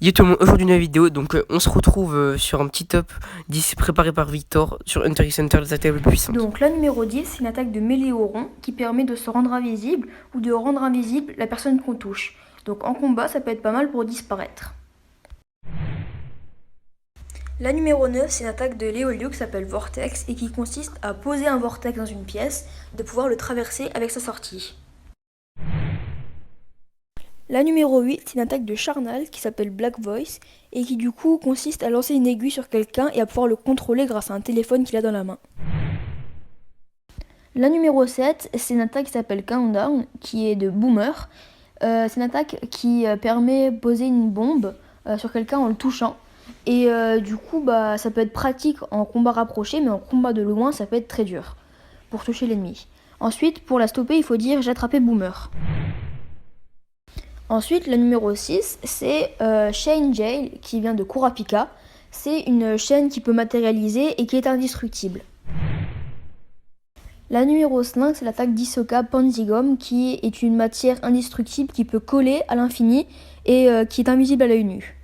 Yo tout le monde, aujourd'hui une vidéo, donc on se retrouve sur un petit top 10 préparé par Victor sur Hunter x Hunter, les attaques les plus puissantes. Donc la numéro 10, c'est une attaque de Méléoron qui permet de se rendre invisible ou de rendre invisible la personne qu'on touche. Donc en combat, ça peut être pas mal pour disparaître. La numéro 9, c'est une attaque de Léolio qui s'appelle Vortex et qui consiste à poser un vortex dans une pièce, de pouvoir le traverser avec sa sortie. La numéro 8, c'est une attaque de Charnal qui s'appelle Black Voice et qui du coup consiste à lancer une aiguille sur quelqu'un et à pouvoir le contrôler grâce à un téléphone qu'il a dans la main. La numéro 7, c'est une attaque qui s'appelle Countdown qui est de Boomer. C'est une attaque qui permet de poser une bombe sur quelqu'un en le touchant. Et du coup, ça peut être pratique en combat rapproché, mais en combat de loin, ça peut être très dur pour toucher l'ennemi. Ensuite, pour la stopper, il faut dire « j'ai attrapé Boomer ». Ensuite, la numéro 6, c'est Chain Jail, qui vient de Kurapika. C'est une chaîne qui peut matérialiser et qui est indestructible. La numéro 5, c'est l'attaque d'Hisoka Panzigom, qui est une matière indestructible qui peut coller à l'infini et qui est invisible à l'œil nu.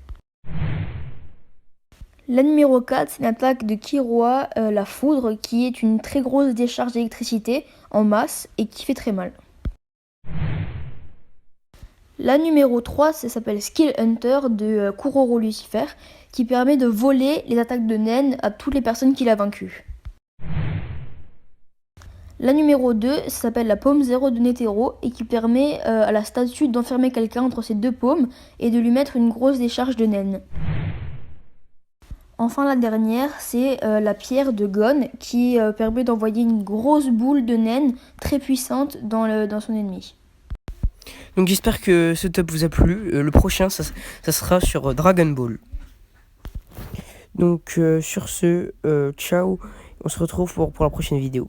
La numéro 4, c'est l'attaque de Kiroa, la foudre, qui est une très grosse décharge d'électricité en masse et qui fait très mal. La numéro 3, ça s'appelle Skill Hunter de Kuroro Lucifer, qui permet de voler les attaques de Nen à toutes les personnes qu'il a vaincues. La numéro 2, ça s'appelle la paume 0 de Netero et qui permet à la statue d'enfermer quelqu'un entre ses deux paumes et de lui mettre une grosse décharge de Nen. Enfin la dernière, c'est la pierre de Gon qui permet d'envoyer une grosse boule de Nen très puissante dans son ennemi. Donc j'espère que ce top vous a plu. Le prochain, ça sera sur Dragon Ball. Donc sur ce, ciao. On se retrouve pour la prochaine vidéo.